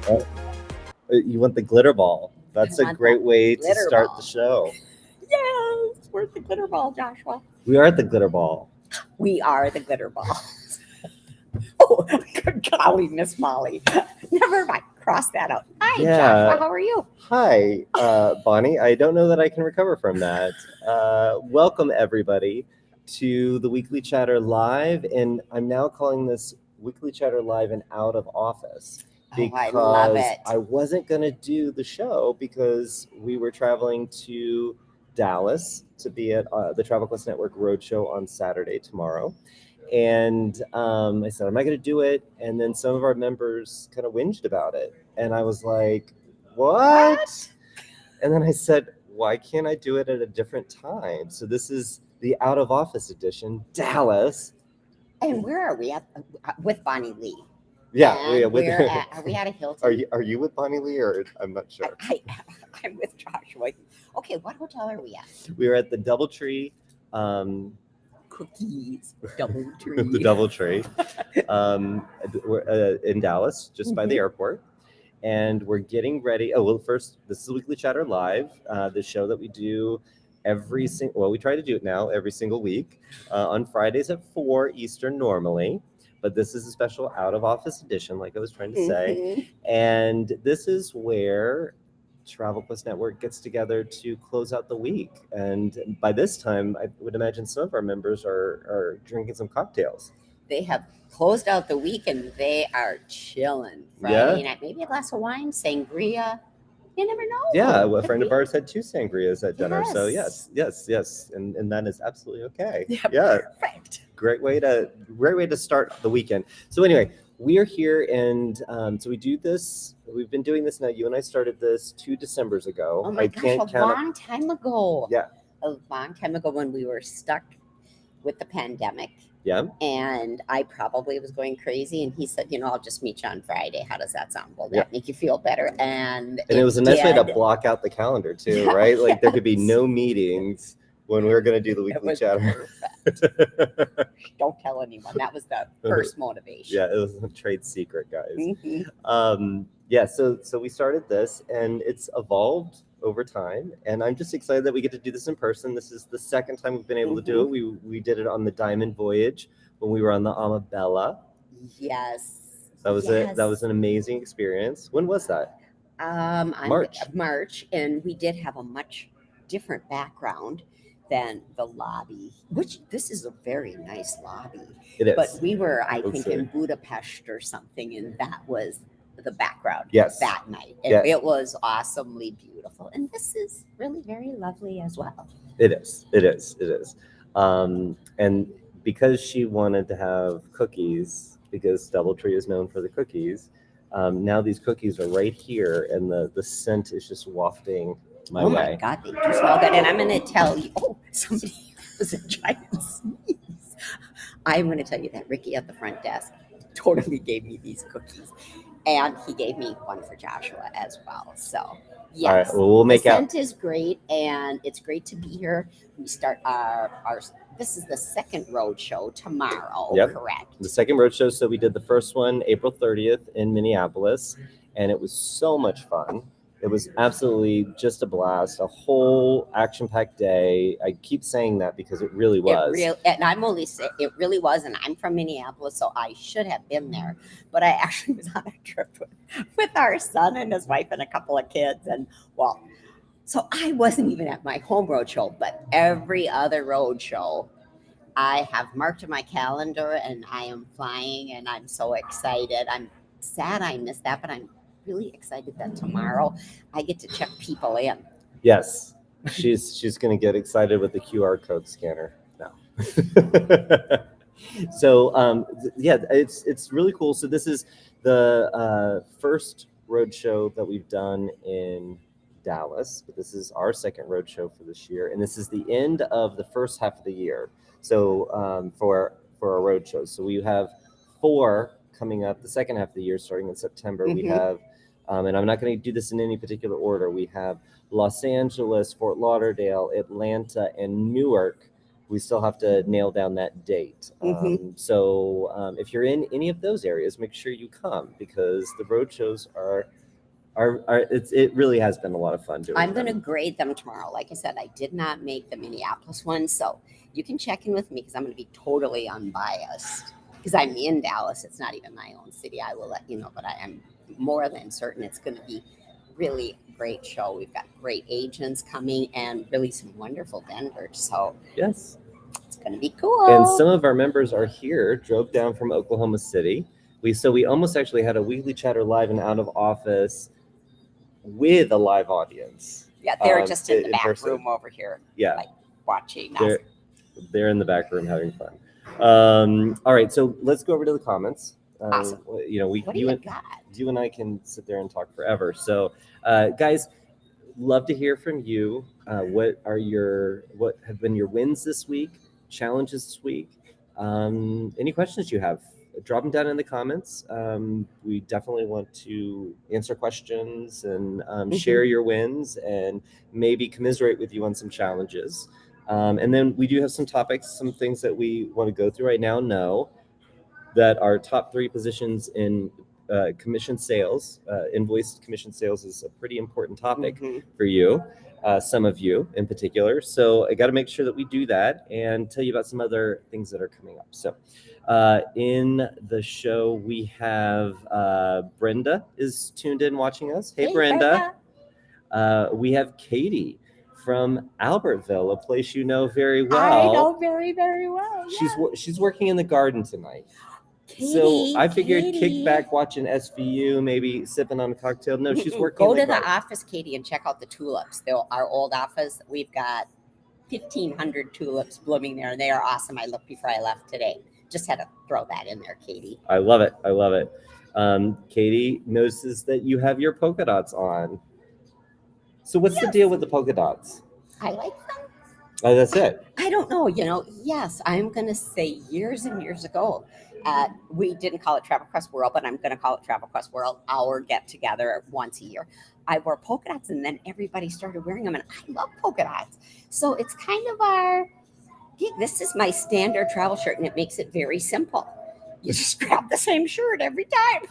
You want the glitter ball. That's a great way to start the show. Yes, we're the glitter ball, Joshua. We are the glitter ball. We are the glitter ball. Oh, good golly, Miss Molly. Never mind. Cross that out. Hi, Joshua. How are you? Hi, Bonnie. I don't know that I can recover from that. Welcome, everybody, to the Weekly Chatter Live. And I'm now calling this Weekly Chatter Live and Out of Office. Because I love it. I wasn't going to do the show because we were traveling to Dallas to be at the Travel Quest Network Roadshow on Saturday, tomorrow. And I said, I'm not going to do it. And then some of our members kind of whinged about it. And I was like, what? And then I said, why can't I do it at a different time? So this is the Out of Office edition, Dallas. And where are we at? With Bonnie Lee. Yeah, are we at a Hilton? Are you with Bonnie Lee, or I'm not sure? I'm with Joshua. Okay, what hotel are we at? We are at the DoubleTree. Cookies, DoubleTree. The DoubleTree. We're in Dallas, just by the airport. And we're getting ready. Oh, well, first, this is Weekly Chatter Live, the show that we do we try to do it now every single week on Fridays at 4 Eastern normally. But this is a special out of office edition, like I was trying to say. And this is where Travel Quest Network gets together to close out the week. And by this time, I would imagine some of our members are drinking some cocktails. They have closed out the week and they are chilling. Friday night, maybe a glass of wine, sangria. You never know. Yeah, a friend of ours had 2 sangrias at dinner. Yes. So yes. And that is absolutely okay. Yeah. Perfect. Great way to start the weekend. So anyway, we are here, and so we do this. We've been doing this now. You and I started this 2 Decembers ago. Oh my gosh, a long time ago. Yeah. A long time ago when we were stuck with the pandemic. Yeah. And I probably was going crazy. And he said, I'll just meet you on Friday. How does that sound? Will that make you feel better? And it was a nice way to block out the calendar too, right? Like there could be no meetings when we were going to do the Weekly Chatter. Don't tell anyone. That was the first motivation. Yeah, it was a trade secret, guys. So we started this, and it's evolved over time, and I'm just excited that we get to do this in person. This is the second time we've been able to do it. We did it on the Diamond Voyage when we were on the Amabella. Yes. That was an amazing experience. When was that? March, and we did have a much different background than the lobby, which this is a very nice lobby. It is. But we were, I think, in Budapest or something, and that was the background that night. And it was awesomely beautiful. And this is really very lovely as well. It is. And because she wanted to have cookies, because DoubleTree is known for the cookies, now these cookies are right here, and the scent is just wafting my way. Oh my God, they do smell good. And I'm going to tell you, somebody was a giant sneeze. I'm going to tell you that Ricky at the front desk totally gave me these cookies. And he gave me one for Joshua as well. So, yes. All right, well, we'll make the scent is great, and it's great to be here. We start this is the second road show tomorrow, correct? The second road show. So we did the first one April 30th in Minneapolis, and it was so much fun. It was absolutely just a blast, a whole action-packed day. I keep saying that because it really was. And I'm only saying it really was, and I'm from Minneapolis, so I should have been there. But I actually was on a trip with our son and his wife and a couple of kids. And, so I wasn't even at my home road show, but every other road show I have marked on my calendar, and I am flying, and I'm so excited. I'm sad I missed that, but I'm really excited that tomorrow I get to check people in. Yes, she's going to get excited with the QR code scanner now. So it's really cool. So this is the first road show that we've done in Dallas, but this is our second road show for this year, and this is the end of the first half of the year. So for our road shows, so we have 4 coming up the second half of the year, starting in September. We have and I'm not going to do this in any particular order. We have Los Angeles, Fort Lauderdale, Atlanta, and Newark we still have to nail down that date. So if you're in any of those areas, make sure you come, because the road shows are it really has been a lot of fun doing I'm going to them. grade them tomorrow. Like I said, I did not make the Minneapolis one, so you can check in with me because I'm going to be totally unbiased. Because I'm in Dallas, it's not even my own city. I will let you know, but I am more than certain it's going to be really great show. We've got great agents coming and really some wonderful vendors, so Yes. it's going to be cool. And some of our members are here, drove down from Oklahoma City. We almost actually had a weekly chatter live and out of office with a live audience. Yeah, they're just in the back person. room over here, Yeah, like watching us. they're in the back room having fun. All right, so let's go over to the comments. Awesome. You know, What do you got? you and I can sit there and talk forever. So, guys, love to hear from you. What have been your wins this week? Challenges this week? Any questions you have? Drop them down in the comments. We definitely want to answer questions and share your wins and maybe commiserate with you on some challenges. And then we do have some topics, some things that we want to go through right now. Know that our top 3 positions in commission sales, invoiced commission sales, is a pretty important topic for you, some of you in particular. So I got to make sure that we do that and tell you about some other things that are coming up. So in the show, we have Brenda is tuned in watching us. Hey, Brenda. We have Katie from Albertville, a place you know very well. I know very, very well. She's working in the garden tonight. Katie, so I figured kick back watching SVU, maybe sipping on a cocktail. No, she's working. Go to the office, Katie, and check out the tulips. They're our old office. We've got 1,500 tulips blooming there, and they are awesome. I looked before I left today. Just had to throw that in there, Katie. I love it. I love it. Katie notices that you have your polka dots on. So what's the deal with the polka dots? I like them. Oh, that's it. I don't know. Yes, I'm going to say years and years ago, we didn't call it Travel Quest World, but I'm going to call it Travel Quest World, our get together once a year. I wore polka dots, and then everybody started wearing them, and I love polka dots. So it's kind of this is my standard travel shirt, and it makes it very simple. You just grab the same shirt every time.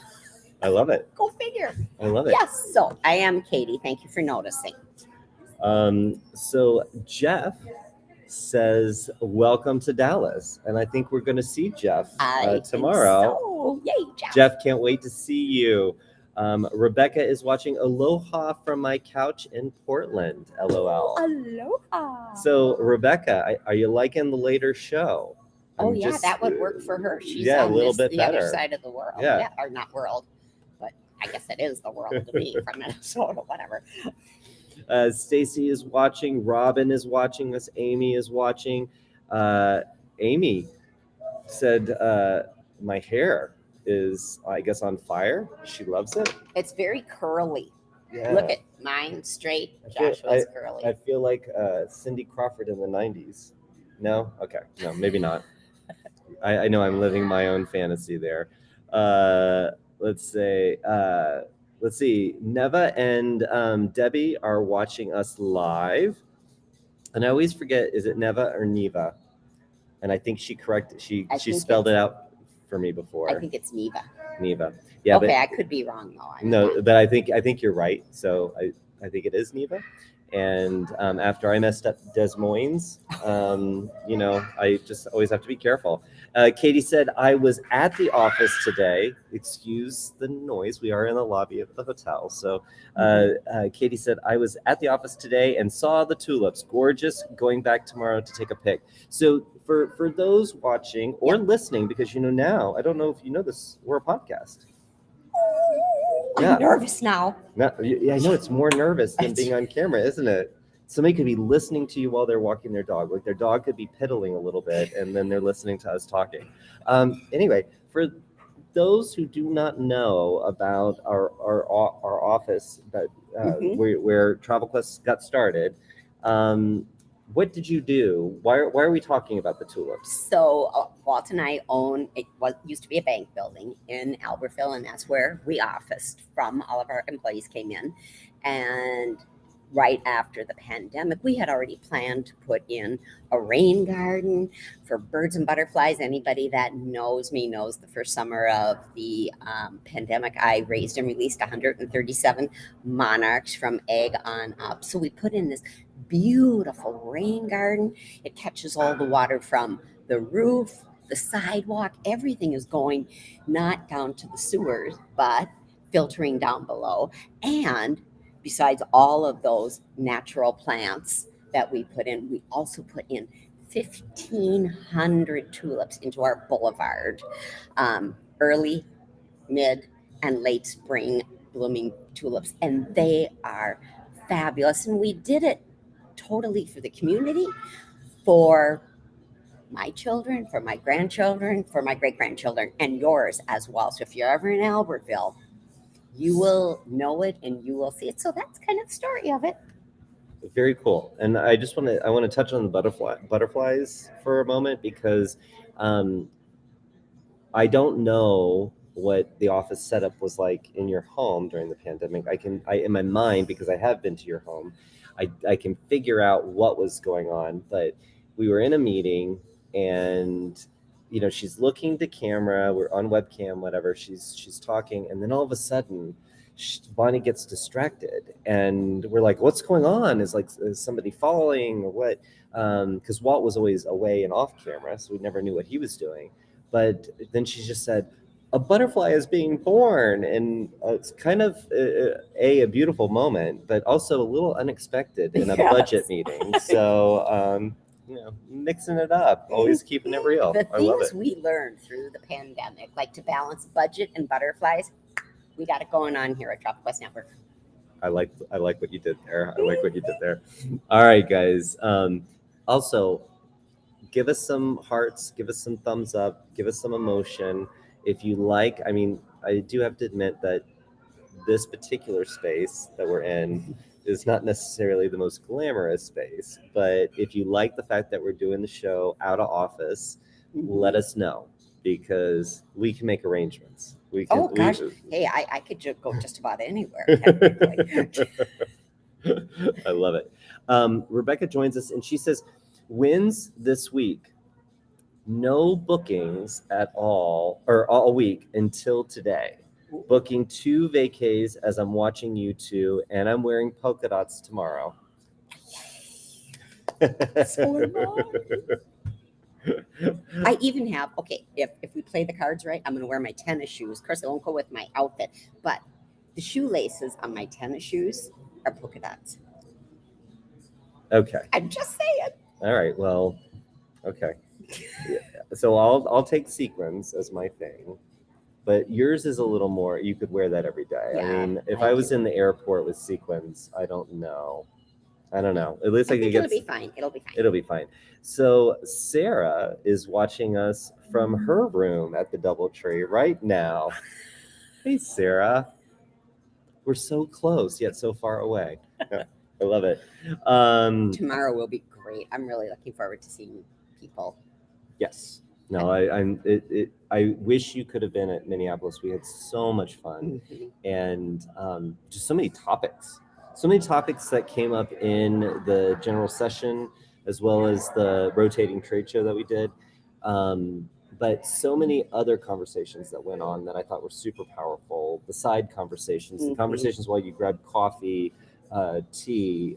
I love it. Go figure. I love it. Yes. So I am Katie. Thank you for noticing. So Jeff says, welcome to Dallas. And I think we're going to see Jeff tomorrow. So. Yay, Jeff. Jeff, can't wait to see you. Rebecca is watching Aloha from my couch in Portland. LOL. Aloha. So Rebecca, are you liking the later show? That would work for her. She's a on little bit the better. Other side of the world. Yeah. Or not world, but I guess it is the world to me from Minnesota, whatever. Stacy is watching. Robin is watching us. Amy is watching. Amy said, my hair is, I guess, on fire. She loves it. It's very curly. Yeah. Look at mine straight. Joshua's curly. I feel like Cindy Crawford in the 90s. No? Okay. No, maybe not. I know I'm living my own fantasy there. Let's see. Neva and Debbie are watching us live. And I always forget, is it Neva or Neva? And I think she spelled it out for me before. I think it's Neva. Neva. Yeah. Okay, I could be wrong though. But I think you're right. So I think it is Neva. And after I messed up Des Moines, I just always have to be careful. Katie said, I was at the office today. Excuse the noise. We are in the lobby of the hotel. So Katie said, I was at the office today and saw the tulips. Gorgeous. Going back tomorrow to take a pic. So for those watching or listening, because now, I don't know if you know this, we're a podcast. I'm nervous now. No, yeah, I know it's more nervous than being on camera, isn't it? Somebody could be listening to you while they're walking their dog. Like their dog could be piddling a little bit, and then they're listening to us talking. Anyway, for those who do not know about our office that where Travel Quest got started, what did you do? Why are we talking about the tulips? So Walt and I used to be a bank building in Albertville, and that's where we officed from. All of our employees came in, and right after the pandemic, we had already planned to put in a rain garden for birds and butterflies. Anybody that knows me knows the first summer of the pandemic, I raised and released 137 monarchs from egg on up. So we put in this beautiful rain garden. It catches all the water from the roof, the sidewalk, everything is going not down to the sewers, but filtering down below. And besides all of those natural plants that we put in, we also put in 1,500 tulips into our boulevard. Early, mid, and late spring blooming tulips, and they are fabulous. And we did it totally for the community, for my children, for my grandchildren, for my great grandchildren, and yours as well. So if you're ever in Albertville, you will know it and you will see it. So that's kind of the story of it. Very cool. And I want to touch on the butterflies for a moment, because I don't know what the office setup was like in your home during the pandemic. I in my mind, because I have been to your home, I can figure out what was going on. But we were in a meeting, and she's looking to camera. We're on webcam, whatever. She's talking, and then all of a sudden, Bonnie gets distracted, and we're like, "What's going on? Is somebody following or what?" Because Walt was always away and off camera, so we never knew what he was doing. But then she just said, "A butterfly is being born," and it's kind of a beautiful moment, but also a little unexpected in a Yes. budget meeting. So mixing it up, always keeping it real. The I love things it. we learned through the pandemic, like to balance budget and butterflies, we got it going on here at Tropic West Network. I like what you did there. I like what you did there. All right, guys. Also, give us some hearts, give us some thumbs up, give us some emotion. If you like, I mean, I do have to admit that this particular space that we're in is not necessarily the most glamorous space, but if you like the fact that we're doing the show out of office, let us know, because we can make arrangements. We can. Oh gosh, hey, I could go just about anywhere. Technically. I love it. Rebecca joins us, and she says, wins this week. No bookings at all, or all week until today. Booking 2 vacays as I'm watching you two, and I'm wearing polka dots tomorrow. So am I even have, okay, if we play the cards right, I'm going to wear my tennis shoes. Of course, it won't go with my outfit, but the shoelaces on my tennis shoes are polka dots. Okay. I'm just saying. All right. Well, okay. Yeah. So I'll take sequins as my thing, but yours is a little more. You could wear that every day. Yeah, I mean, if I I was do. in the airport with sequins, I don't know. At least I I could think get. it'll be fine. It'll be fine. It'll be fine. So Sarah is watching us from her room at the DoubleTree right now. Hey, Sarah. We're so close yet so far away. Yeah, I love it. Tomorrow will be great. I'm really looking forward to seeing people. Yes. No, I wish you could have been at Minneapolis. We had so much fun, and just so many topics that came up in the general session, as well as the rotating trade show that we did. But so many other conversations that went on that I thought were super powerful. The side conversations, the conversations while you grabbed coffee, tea,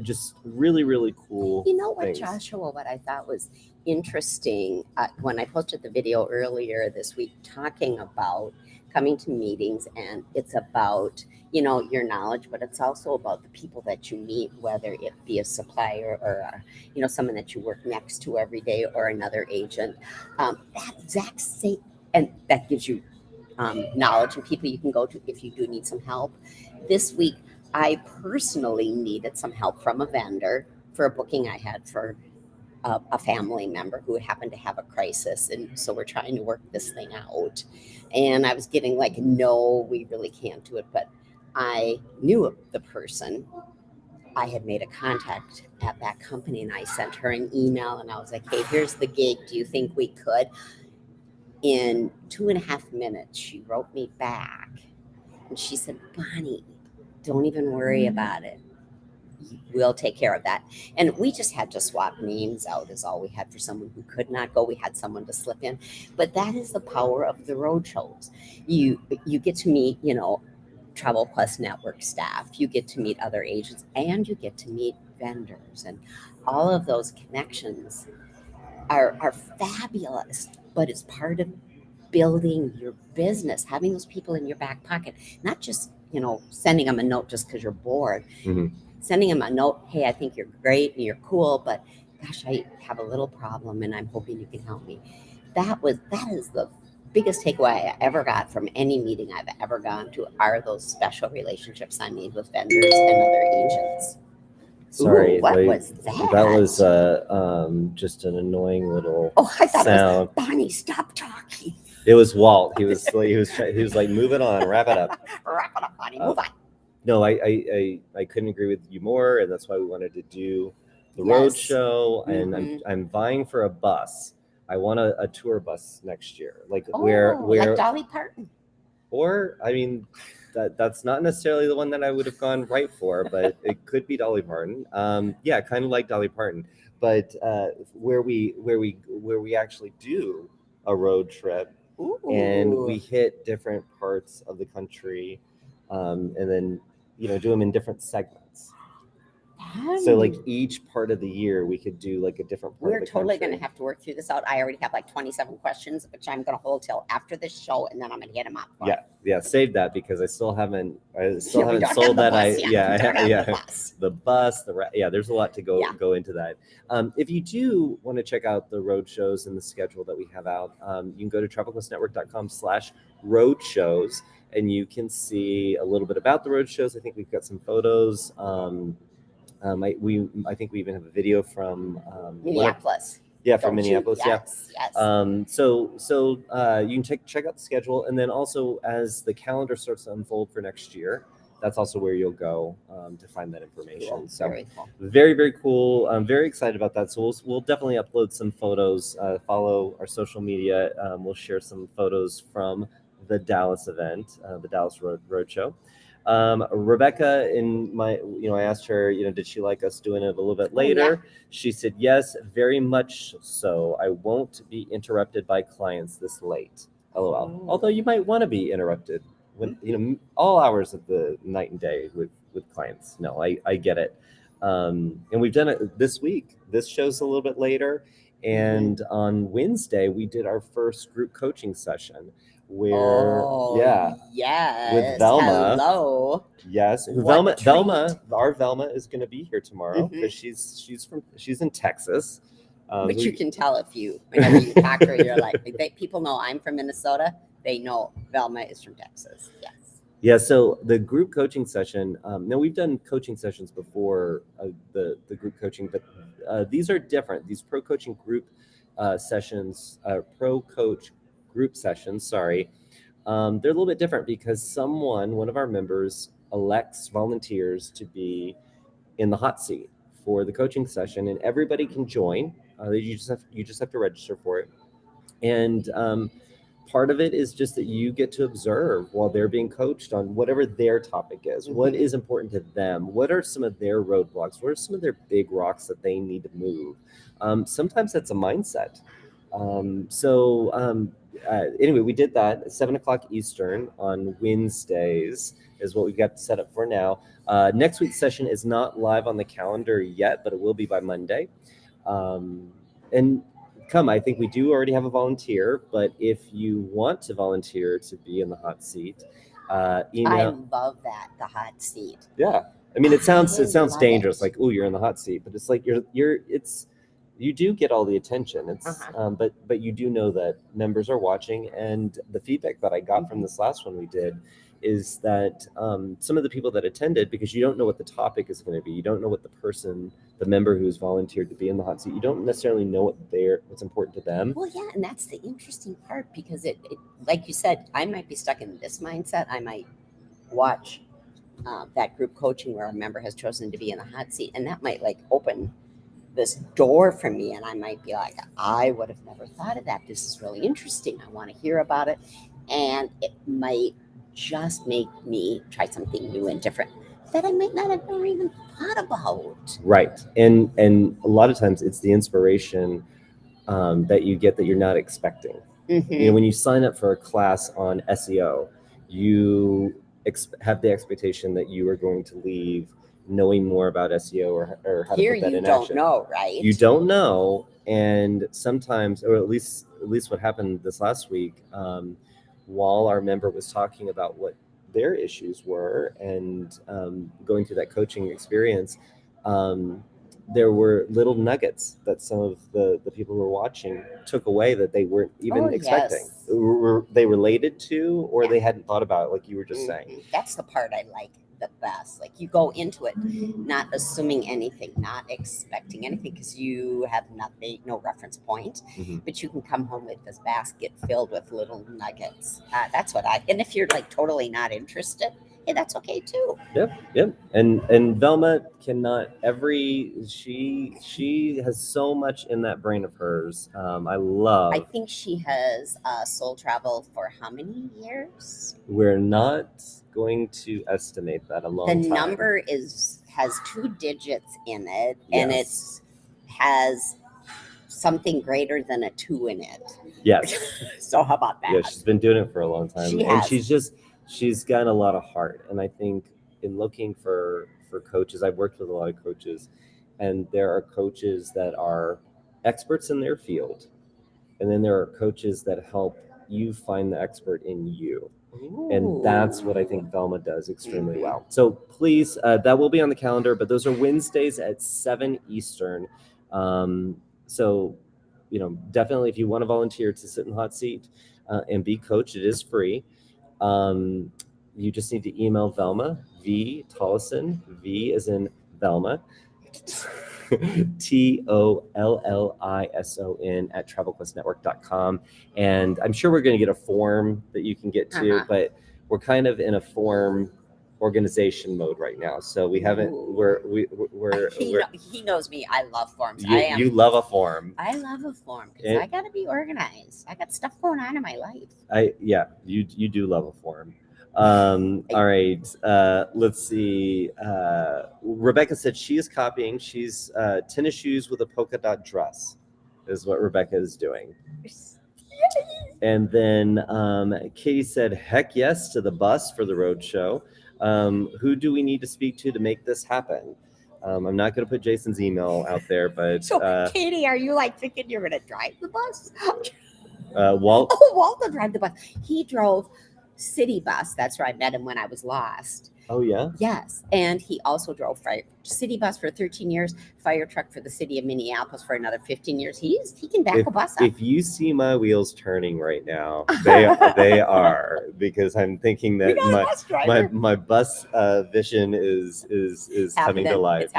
just really, really cool. You know what, things. Joshua, what I thought was interesting when I posted the video earlier this week talking about coming to meetings, and it's about, your knowledge, but it's also about the people that you meet, whether it be a supplier or, someone that you work next to every day or another agent. That exact same, and that gives you knowledge and people you can go to if you do need some help. This week, I personally needed some help from a vendor for a booking I had for a family member who happened to have a crisis. And so we're trying to work this thing out. And I was getting like, no, we really can't do it. But I knew the person. I had made a contact at that company, and I sent her an email, and I was like, hey, here's the gig. Do you think we could? In 2.5 minutes, she wrote me back, and she said, Bonnie, don't even worry about it. we'll take care of that. And we just had to swap names out is all we had for someone who could not go. We had someone to slip in. But that is the power of the road shows. You get to meet, Travel Plus Network staff, you get to meet other agents, and you get to meet vendors. And all of those connections are fabulous, but it's part of building your business, having those people in your back pocket, not just, sending them a note just because you're bored, sending them a note, hey, I think you're great and you're cool, but gosh, I have a little problem and I'm hoping you can help me. That is the biggest takeaway I ever got from any meeting I've ever gone to are those special relationships I made with vendors and other agents. Sorry, Ooh, what was that? That was just an annoying little I thought sound. it was Bonnie. Stop talking. It was Walt. He was like, move it on, wrap it up. Wrap it up, Bonnie. Move on. No, I couldn't agree with you more, and that's why we wanted to do the Yes. road show. And I'm vying for a bus. I want a tour bus next year, like where like Dolly Parton. Or I mean, that's not necessarily the one that I would have gone right for, but it could be Dolly Parton. Yeah, kind of like Dolly Parton, but where we actually do a road trip. Ooh. And we hit different parts of the country, and then do them in different segments. So like each part of the year we could do like a different part. We're totally going to have to work through this out. I already have like 27 questions, which I'm going to hold till after this show, and then I'm going to hit them up. Yeah, save that because I still haven't sold that. The bus, there's a lot to go into that. If you do want to check out the road shows and the schedule that we have out, you can go to travelquestnetwork.com/roadshows, and you can see a little bit about the road shows. I think we've got some photos. I think we even have a video from Minneapolis. From Minneapolis. Yes. So you can check out the schedule, and then also as the calendar starts to unfold for next year, that's also where you'll go to find that information. Cool. So very cool. Very, very cool. I'm very excited about that. So we'll definitely upload some photos. Follow our social media. We'll share some photos from the Dallas event, the Dallas Roadshow. Rebecca, I asked her, did she like us doing it a little bit later? Yeah. She said, yes, very much so. I won't be interrupted by clients this late. LOL. Although you might want to be interrupted when, all hours of the night and day with clients. No, I get it. And we've done it this week. This show's a little bit later. And on Wednesday, we did our first group coaching session. With Velma. Hello. Yes, Velma. Our Velma is going to be here tomorrow because she's in Texas. But you can tell whenever you talk to her, you're like, people know I'm from Minnesota. They know Velma is from Texas. Yes. Yeah. So the group coaching session. Now we've done coaching sessions before, the group coaching, but these are different. These pro coaching group sessions, pro coach group sessions, they're a little bit different because one of our members volunteers to be in the hot seat for the coaching session, and everybody can join. You just have to register for it. And part of it is just that you get to observe while they're being coached on whatever their topic is. What is important to them? What are some of their roadblocks? What are some of their big rocks that they need to move? Sometimes that's a mindset. Anyway, we did that at 7:00 Eastern on Wednesdays is what we've got set up for now. Next week's session is not live on the calendar yet, but it will be by Monday. I think we do already have a volunteer, but if you want to volunteer to be in the hot seat, email. I love that, the hot seat. Yeah. I mean, it sounds dangerous, like, oh, you're in the hot seat, but it's like you do get all the attention. It's but you do know that members are watching, and the feedback that I got from this last one we did is that some of the people that attended, because you don't know what the topic is going to be, you don't know what the member who's volunteered to be in the hot seat, you don't necessarily know what's important to them. Well, yeah, and that's the interesting part, because it like you said, I might be stuck in this mindset. I might watch that group coaching where a member has chosen to be in the hot seat, and that might open this door for me, and I might be like, I would have never thought of that. This is really interesting. I want to hear about it, and it might just make me try something new and different that I might not have ever even thought about. Right. And a lot of times it's the inspiration that you get that you're not expecting. Mhm. When you sign up for a class on SEO, you have the expectation that you are going to leave knowing more about SEO or how Here to put that you in don't action. know, right? You don't know, and sometimes, or at least what happened this last week, while our member was talking about what their issues were and going through that coaching experience, there were little nuggets that some of the people who were watching took away that they weren't even expecting. Yes. Were they related to, or Yeah. they hadn't thought about it, like you were just saying. That's the part I like the best. Like you go into it not assuming anything, not expecting anything, because you have nothing, no reference point, but you can come home with this basket filled with little nuggets. That's what and if you're like totally not interested, hey, that's okay too. Yep. And Velma cannot she has so much in that brain of hers. I think she has soul travel for how many years? We're not going to estimate that a long The time. number has 2 digits in it, and Yes. has something greater than a 2 in it. Yes. So how about that? Yeah, she's been doing it for a long time. She And has. she's got a lot of heart. And I think in looking for coaches, I've worked with a lot of coaches, and there are coaches that are experts in their field. And then there are coaches that help you find the expert in you. And that's what I think Velma does extremely well. So please, that will be on the calendar, but those are Wednesdays at 7 Eastern. So, definitely if you want to volunteer to sit in the hot seat and be coached, it is free. You just need to email Velma, V Tollison, V as in Velma, TOLLISON at travelquestnetwork.com. And I'm sure we're going to get a form that you can get to, but we're kind of in a form organization mode right now. So we haven't, he knows me. I love forms. You love a form. I love a form because I got to be organized. I got stuff going on in my life. You do love a form. All right. Let's see. Rebecca said she is copying. She's tennis shoes with a polka dot dress is what Rebecca is doing. And then Katie said, heck yes to the bus for the roadshow. Who do we need to speak to make this happen? I'm not going to put Jason's email out there, but so Katie, are you like thinking you're going to drive the bus? Walt will drive the bus. He drove city bus. That's where I met him when I was lost. Oh yeah. Yes, and he also drove city bus for 13 years, fire truck for the city of Minneapolis for another 15 years. He can back a bus up. If you see my wheels turning right now, they are because I'm thinking that my bus vision is coming to life.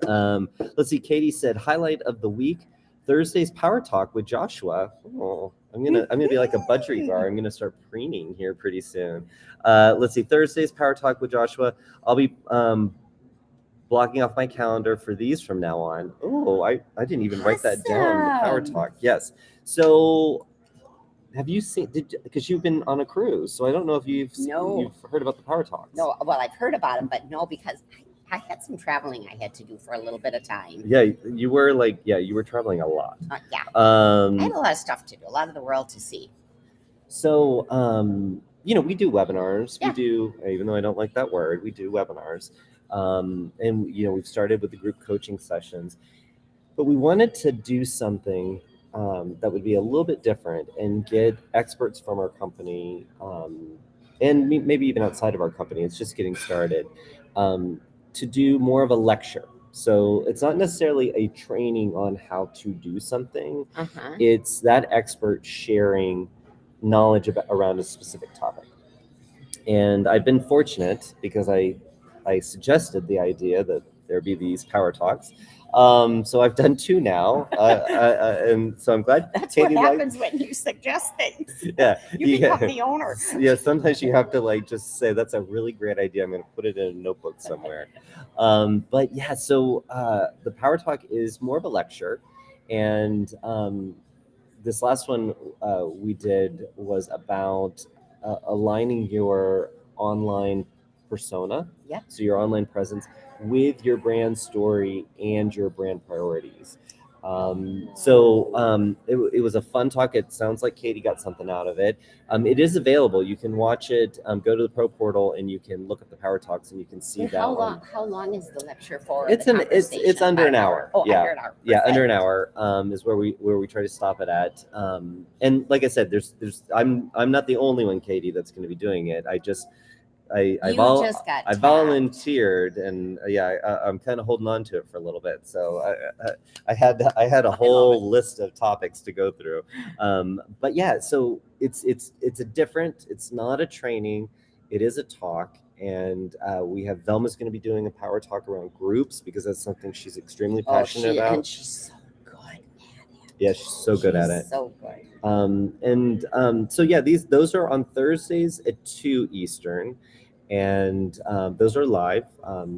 Let's see. Katie said highlight of the week: Thursday's Power Talk with Joshua. Oh, I'm gonna be like a budgerigar. I'm gonna start preening here pretty soon. Let's see. Thursday's Power Talk with Joshua. I'll be blocking off my calendar for these from now on. Oh, I didn't even write that down. The Power Talk. Yes. So have you seen? Because you've been on a cruise, so I don't know if you've heard about the Power Talks. No. Well, I've heard about them, but no, because I had some traveling I had to do for a little bit of time. Yeah, you were traveling a lot. I had a lot of stuff to do, a lot of the world to see. So, we do webinars. Yeah. We do, even though I don't like that word, we do webinars. And, we've started with the group coaching sessions. But we wanted to do something that would be a little bit different and get experts from our company and maybe even outside of our company. It's just getting started. To do more of a lecture. So it's not necessarily a training on how to do something. It's that expert sharing knowledge around a specific topic. And I've been fortunate because I suggested the idea that there be these Power Talks. So I've done 2 now. And so I'm glad. That's Katie what happens when you suggest things. Yeah. You become the owner. Yeah. Sometimes you have to just say, that's a really great idea. I'm going to put it in a notebook somewhere. But yeah, so the Power Talk is more of a lecture. And this last one we did was about aligning your online persona. Yeah. So your online presence with your brand story and your brand priorities. It was a fun talk. It sounds like Katie got something out of it. It is available. You can watch it. Go to the Pro Portal and you can look up the Power Talks and you can see And that how one. long is the lecture for? It's the it's conversation? under an hour. Oh, Yeah. under an hour. Yeah, under an Perfect. hour is where we try to stop it at. And like I said, there's I'm not the only one, Katie, that's going to be doing it. I just You just got I tapped. volunteered, and I'm kind of holding on to it for a little bit. So I had a whole list of topics to go through. But yeah, so it's a different. It's not a training. It is a talk, and we have Velma's going to be doing a power talk around groups because that's something she's extremely passionate about. And she's so good at it. Yeah, she's so good at it. So good. So yeah, those are on Thursdays at 2 Eastern, and those are live.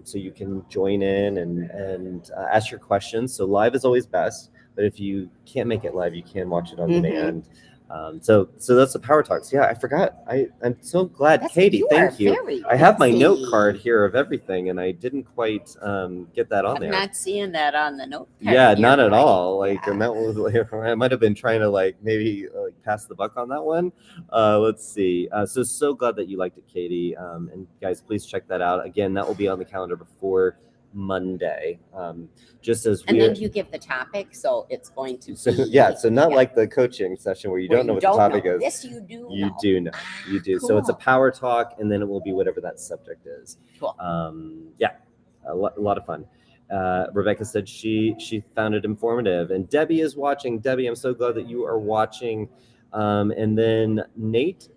So you can join in and ask your questions. So live is always best, but if you can't make it live, you can watch it on demand. So that's the Power Talks. Yeah, I forgot. I'm so glad, Katie. Thank you. I have my note card here of everything, and I didn't quite get that on there. I'm not seeing that on the note card. Yeah, not at all. Like, and that was I might have been trying to maybe pass the buck on that one. Let's see. So glad that you liked it, Katie. And guys, please check that out. Again, that will be on the calendar before Monday. Just as and then you give the topic, so it's going to be not like the coaching session where you don't know what the topic is. This you do. You do know. You do. Cool. So it's a power talk, and then it will be whatever that subject is. Cool. A lot of fun. Rebecca said she found it informative, and Debbie is watching. Debbie, I'm so glad that you are watching. And then Nate,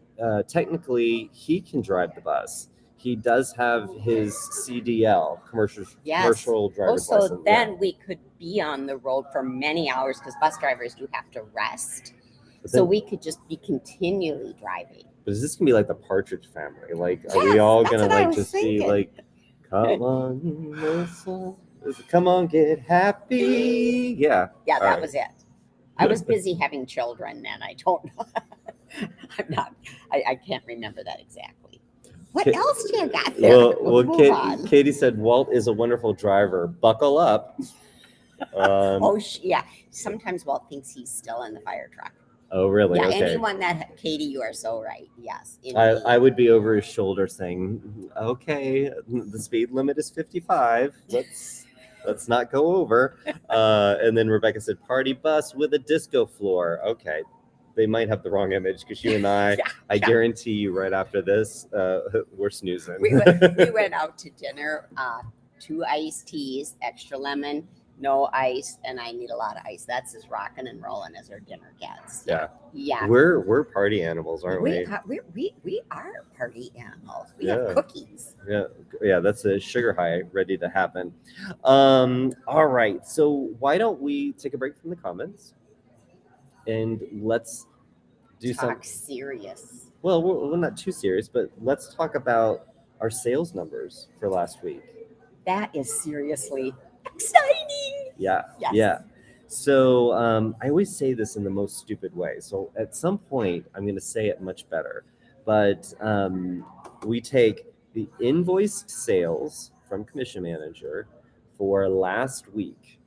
technically he can drive the bus. He does have his CDL, commercial driver's license. So then we could be on the road for many hours because bus drivers do have to rest. So we could just be continually driving. But is this gonna be like the Partridge Family? Like, are we all gonna just be like, come on, Melissa, come on, get happy? Yeah. Yeah, that was it. I was busy having children then. I don't know. I can't remember that exactly. What else do you got there? Katie said Walt is a wonderful driver. Buckle up. Sometimes Walt thinks he's still in the fire truck. Oh, really? Yeah, okay. Anyone that, Katie, you are so right. Yes. I would be over his shoulder saying, okay, the speed limit is 55. Let's not go over. And then Rebecca said, party bus with a disco floor. Okay. They might have the wrong image because you and I guarantee you right after this, we're snoozing. We went out to dinner, 2 iced teas, extra lemon, no ice, and I need a lot of ice. That's as rocking and rolling as our dinner gets. Yeah. Yeah. We're party animals, aren't we? We are party animals. We have cookies. Yeah, that's a sugar high ready to happen. All right. So why don't we take a break from the comments? And let's do talk serious. Well, we're not too serious, but let's talk about our sales numbers for last week. That is seriously exciting. Yeah. Yes. Yeah. So I always say this in the most stupid way. So at some point, I'm going to say it much better. But we take the invoiced sales from Commission Manager for last week,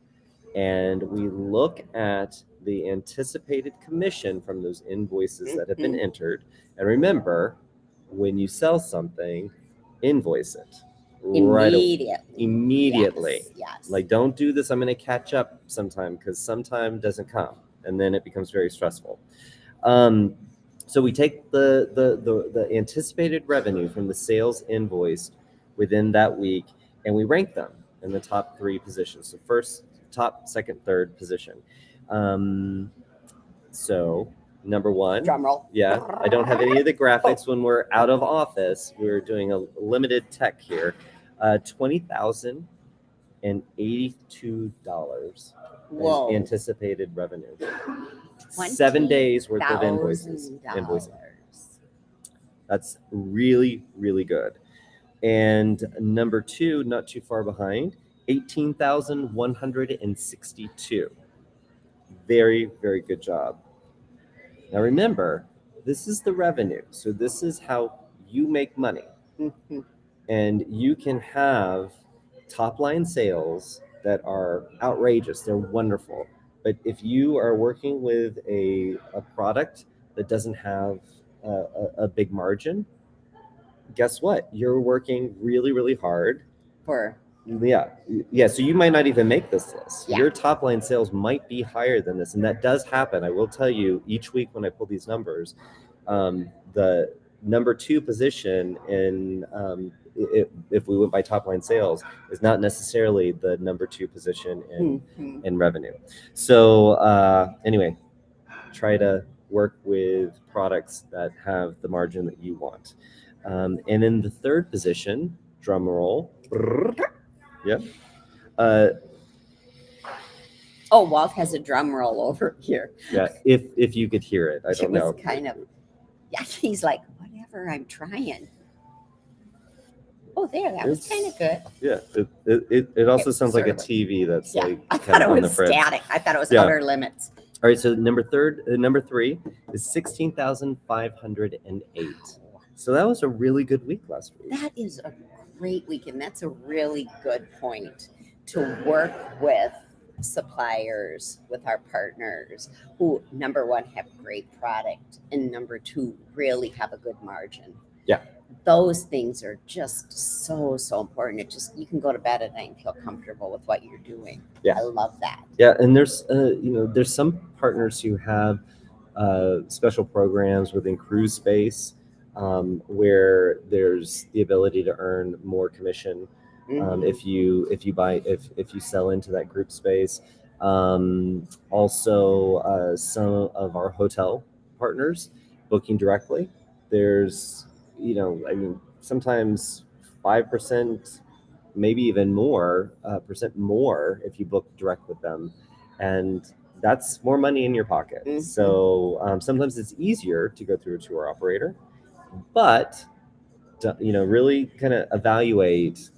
and we look at the anticipated commission from those invoices that have been entered. And remember, when you sell something, invoice it immediately. Yes. Like, don't do this, I'm going to catch up sometime, because sometime doesn't come, and then it becomes very stressful. So we take the anticipated revenue from the sales invoiced within that week, and we rank them in the top 3 positions. So first, top, second, third position. So number 1, drum roll. Yeah, I don't have any of the graphics when we're out of office. We're doing a limited tech here. $20,082 anticipated revenue. 7 days worth of invoices. That's really, really good. And number 2, not too far behind, 18,162. Very, very good job. Now remember, this is the revenue. So this is how you make money. And you can have top line sales that are outrageous. They're wonderful. But if you are working with a product that doesn't have a big margin, guess what? You're working really, really hard. For Yeah. So you might not even make this list. Yeah. Your top line sales might be higher than this, and that does happen. I will tell you, each week when I pull these numbers, the number 2 position in if we went by top line sales is not necessarily the number 2 position in revenue. So anyway, try to work with products that have the margin that you want. And in the 3rd position, drum roll. Yep. Walt has a drum roll over here. Yeah, if you could hear it, I don't know. It was kind of, yeah, he's like, whatever, I'm trying. Oh, there, that was kind of good. Yeah, it also sounds like a TV that's like I thought it on the was fritz. static. I thought it was outer limits. All right, so number 3 is 16,508. So that was a really good week last week. That is a great week, and that's a really good point to work with suppliers, with our partners who, number 1, have great product, and number 2, really have a good margin. Yeah. Those things are just so important. It just, you can go to bed at night and feel comfortable with what you're doing. Yeah. I love that. Yeah, and there's there's some partners who have special programs within cruise space where there's the ability to earn more commission if you sell into that group space. Also, some of our hotel partners booking directly. There's sometimes 5%, maybe even more percent more if you book direct with them, and that's more money in your pocket. So sometimes it's easier to go through a tour operator, but really kind of evaluate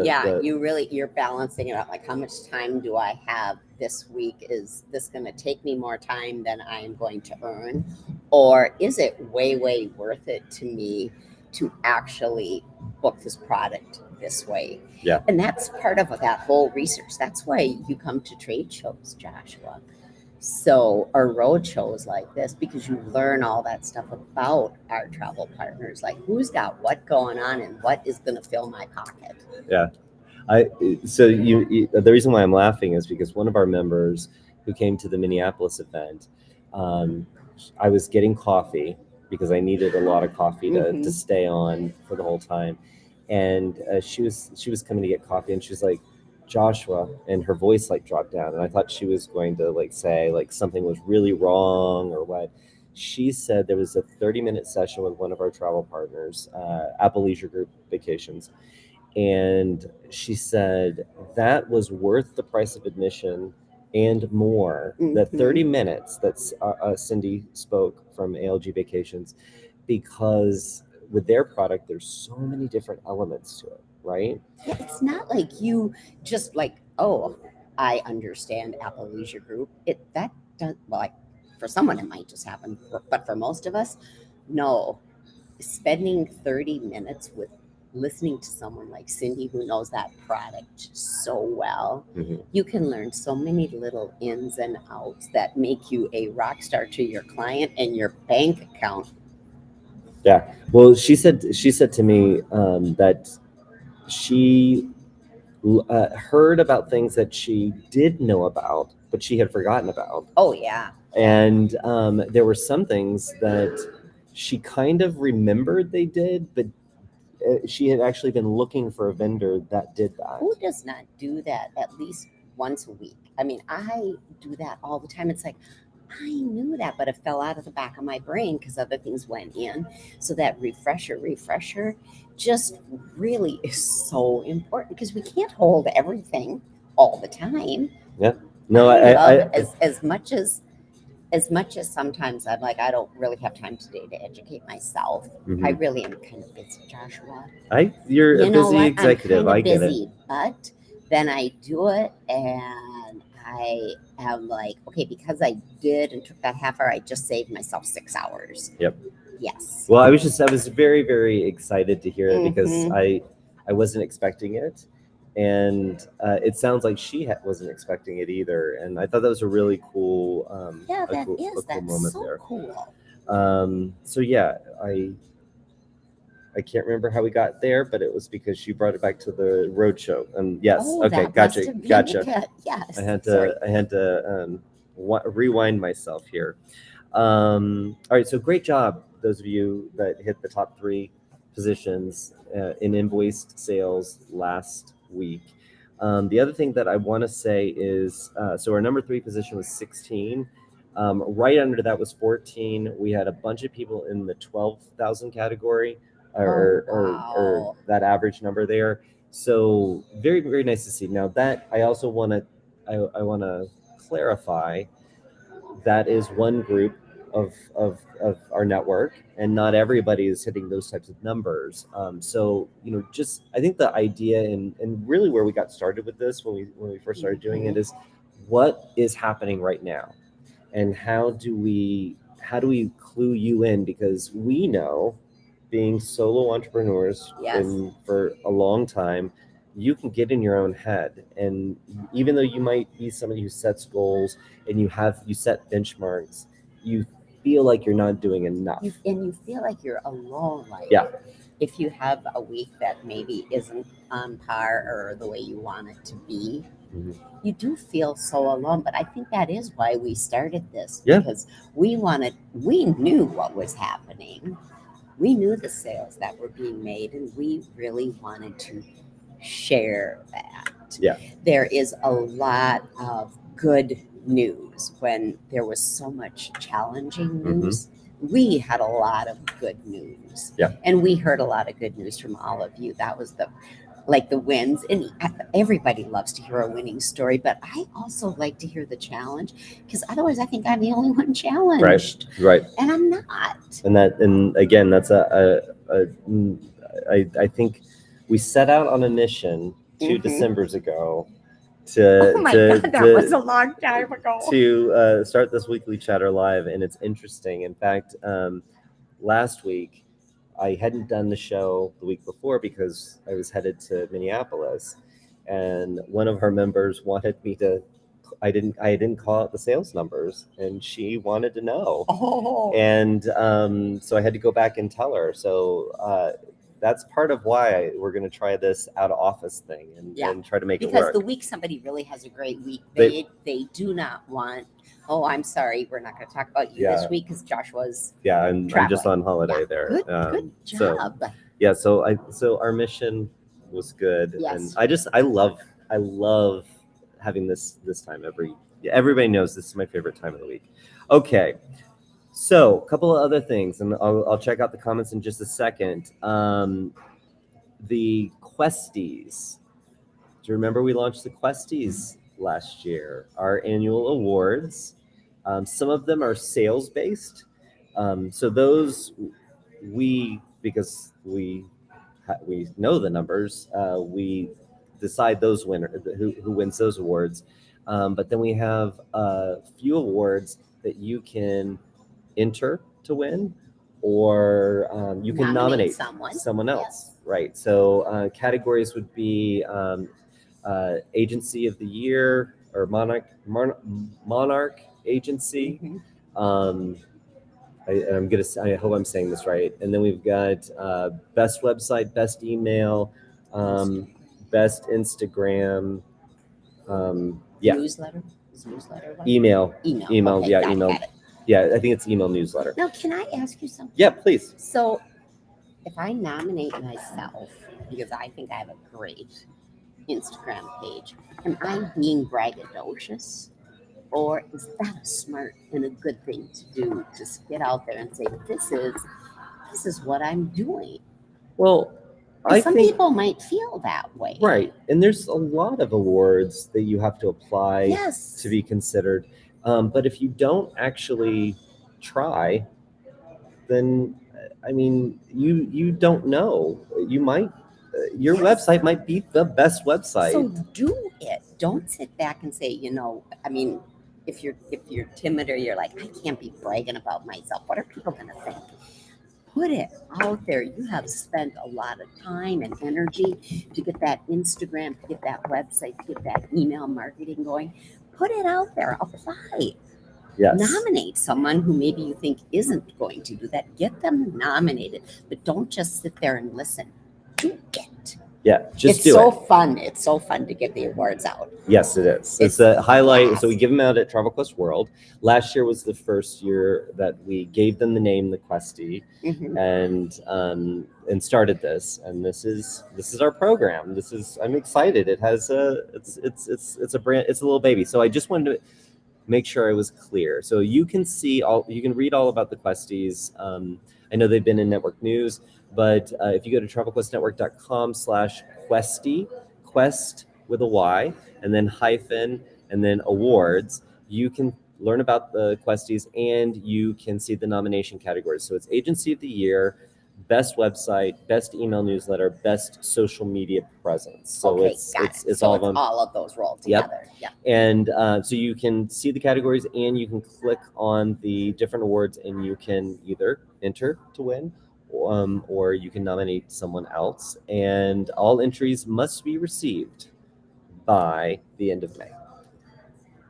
you're balancing it out, like how much time do I have this week? Is this going to take me more time than I am going to earn, or is it way worth it to me to actually book this product this way? Yeah. And that's part of that whole research. That's why you come to trade shows, Joshua. So, or road shows like this, because you learn all that stuff about our travel partners, like who's got what going on and what is going to fill my pocket. Yeah. The reason why I'm laughing is because one of our members who came to the Minneapolis event, I was getting coffee because I needed a lot of coffee to stay on for the whole time. And she was coming to get coffee, and she was like, Joshua, and her voice like dropped down, and I thought she was going to like say like something was really wrong or what. She said there was a 30-minute session with one of our travel partners, Apple Leisure Group Vacations, and she said that was worth the price of admission and more. That 30 minutes that Cindy spoke from ALG Vacations, because with their product there's so many different elements to it. Right? Yeah, it's not like you just like, oh, I understand Apple Leisure Group. For someone it might just happen, but for most of us, no. Spending 30 minutes with listening to someone like Cindy who knows that product so well, you can learn so many little ins and outs that make you a rock star to your client and your bank account. Yeah. Well, she said to me that she heard about things that she did know about, but she had forgotten about. Oh, yeah. And there were some things that she kind of remembered they did, but she had actually been looking for a vendor that did that. Who does not do that at least once a week? I mean, I do that all the time. It's like, I knew that, but it fell out of the back of my brain because other things went in. So that refresher just really is so important, because we can't hold everything all the time. Yeah. No, as much as sometimes I'm like, I don't really have time today to educate myself. I really am kind of busy, Joshua. You're a busy executive. I get it. But then I do it, and I am like, okay, because I did and took that half hour, I just saved myself 6 hours. Yep. Yes. Well, I was very, very excited to hear it because I wasn't expecting it. and it sounds like she wasn't expecting it either. And I thought that was a really cool, Yeah, a cool that's moment so there. cool. So yeah, I can't remember how we got there, but it was because she brought it back to the roadshow. And yes, Oh, okay, that must gotcha, have been gotcha. it. Yes. I had Sorry. to rewind myself here. All right, so great job, those of you that hit the top 3 positions in invoiced sales last week. The other thing that I want to say is, so our number 3 position was 16. Right under that was 14. We had a bunch of people in the 12,000 category, or, Wow. or that average number there. So very, very nice to see. Now that I also want to, I want to clarify that is one group of our network, and not everybody is hitting those types of numbers. So just I think the idea and really where we got started with this when we first started doing it is what is happening right now, and how do we clue you in, because we know, being solo entrepreneurs for a long time, you can get in your own head, and even though you might be somebody who sets goals and you set benchmarks, you feel like you're not doing enough. And you feel like you're alone. Like, Yeah. if you have a week that maybe isn't on par or the way you want it to be, you do feel so alone. But I think that is why we started this, because we knew what was happening. We knew the sales that were being made, and we really wanted to share that. Yeah. There is a lot of good news when there was so much challenging news. We had a lot of good news. Yeah. And we heard a lot of good news from all of you. That was the wins. And everybody loves to hear a winning story, but I also like to hear the challenge, because otherwise I think I'm the only one challenged. Right. And I'm not. And again, that's I think we set out on a mission 2 Decembers ago to that was a long time ago, to start this weekly chatter live. And it's interesting. In fact, last week I hadn't done the show the week before because I was headed to Minneapolis, and one of our members wanted me to. I didn't call out the sales numbers, and she wanted to know. And so I had to go back and tell her. So that's part of why we're going to try this out of office thing and try to make it work. Because the week somebody really has a great week, they do not want. Oh, I'm sorry, we're not going to talk about you this week because Joshua's I'm just on holiday there. Good job. So our mission was good, Yes. and I love having this time everybody knows this is my favorite time of the week. Okay, so a couple of other things, and I'll check out the comments in just a second. The Questies. Do you remember we launched the Questies last year, our annual awards? Some of them are sales based, so those because we know the numbers, we decide those who wins those awards. But then we have a few awards that you can enter to win, or you can nominate someone else. Yes. Right. So categories would be Agency of the Year, or Monarch Agency. I hope I'm saying this right. And then we've got best website, best email, best Instagram. Newsletter? Is newsletter one? Email. Okay, Yeah, got email. it. Yeah, I think it's email newsletter. Now, can I ask you something? Yeah, please. So, if I nominate myself because I think I have a great Instagram page, am I being braggadocious? Or is that a smart and a good thing to do? Just get out there and say, this is what I'm doing. Well, some people might feel that way. Right. And there's a lot of awards that you have to apply to be considered. But if you don't actually try, then I mean, you don't know. You might your website might be the best website. So do it. Don't sit back and say, I mean, if you're timid or you're like, I can't be bragging about myself. What are people going to think? Put it out there. You have spent a lot of time and energy to get that Instagram, to get that website, to get that email marketing going. Put it out there. Apply. Yes. Nominate someone who maybe you think isn't going to do that. Get them nominated, but don't just sit there and listen. Do it. Yeah, just It's do so it. fun. It's so fun to get the awards out. Yes, it is. It's It's a highlight. blast. So we give them out at Travel Quest World. Last year was the first year that we gave them the name, the Questie, Mhm. and started this. And this is our program. I'm excited. It has it's a brand. It's a little baby. So I just wanted to make sure I was clear. So you can read all about the Questies. I know they've been in network news, but if you go to travelquestnetwork.com/Questie, Quest with a Y, and then hyphen, and then awards, you can learn about the Questies and you can see the nomination categories. So it's Agency of the Year, Best Website, Best Email Newsletter, Best Social Media Presence. So Okay, it's got it's it. it's So all it's of them. all of those rolled Yep. together. Yeah. And so you can see the categories and you can click on the different awards and you can either enter to win or you can nominate someone else. And all entries must be received by the end of May.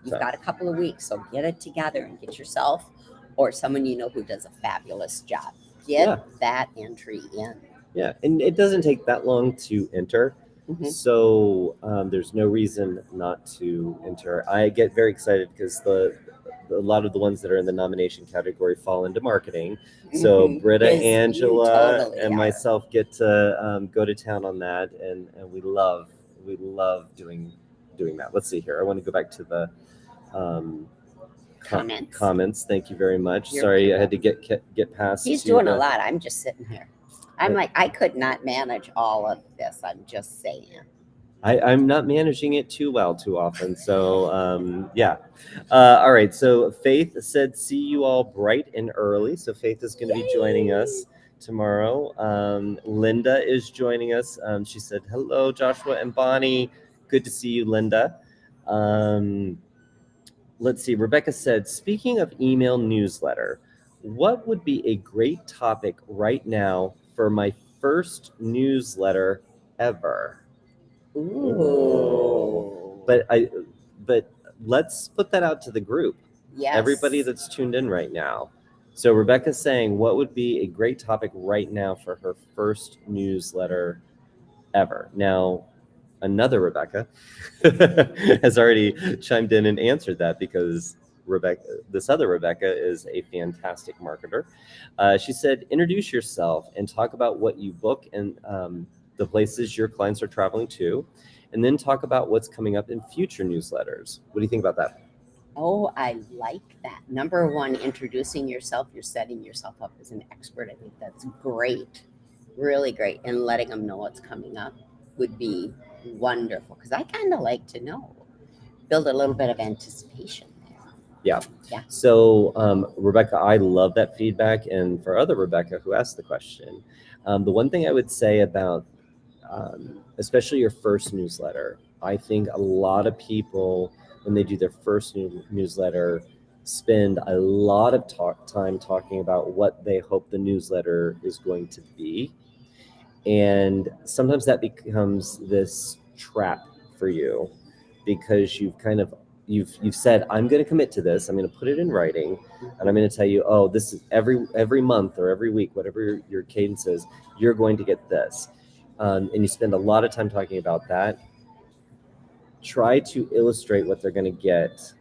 You've got a couple of weeks, so get it together and get yourself or someone you know who does a fabulous job. Get that entry in. Yeah, and it doesn't take that long to enter. Mhm. So there's no reason not to enter. I get very excited because a lot of the ones that are in the nomination category fall into marketing. So Mhm. Britta, Yes, you Angela, totally and are. myself get to go to town on that, and we love doing that. Let's see here. I want to go back to the comments. Thank you very much. You're Sorry, very I had to get past. He's to doing the- a lot. I'm just sitting here. I'm like, I could not manage all of this. I'm just saying. I'm not managing it too well too often. So yeah. All right. So Faith said, see you all bright and early. So Faith is going to be joining us tomorrow. Linda is joining us. She said, hello, Joshua and Bonnie. Good to see you, Linda. Let's see. Rebecca said, speaking of email newsletter, what would be a great topic right now for my first newsletter ever? Ooh. But let's put that out to the group. Yes. Everybody that's tuned in right now. So Rebecca's saying, what would be a great topic right now for her first newsletter ever? Now, another Rebecca has already chimed in and answered that because this other Rebecca is a fantastic marketer. She said, introduce yourself and talk about what you book and the places your clients are traveling to, and then talk about what's coming up in future newsletters. What do you think about that? Oh, I like that. Number one, introducing yourself. You're setting yourself up as an expert. I think that's great. Really great. And letting them know what's coming up would be wonderful because I kind of like to know. Build a little bit of anticipation there. Yeah. Yeah. So, Rebecca, I love that feedback. And for other Rebecca who asked the question, the one thing I would say about especially your first newsletter, I think a lot of people, when they do their first newsletter, spend a lot of time talking about what they hope the newsletter is going to be. And sometimes that becomes this trap for you because you've said, I'm going to commit to this. I'm going to put it in writing, and I'm going to tell you, oh, this is every month or every week, whatever your cadence is, you're going to get this. And you spend a lot of time talking about that. Try to illustrate what they're going to get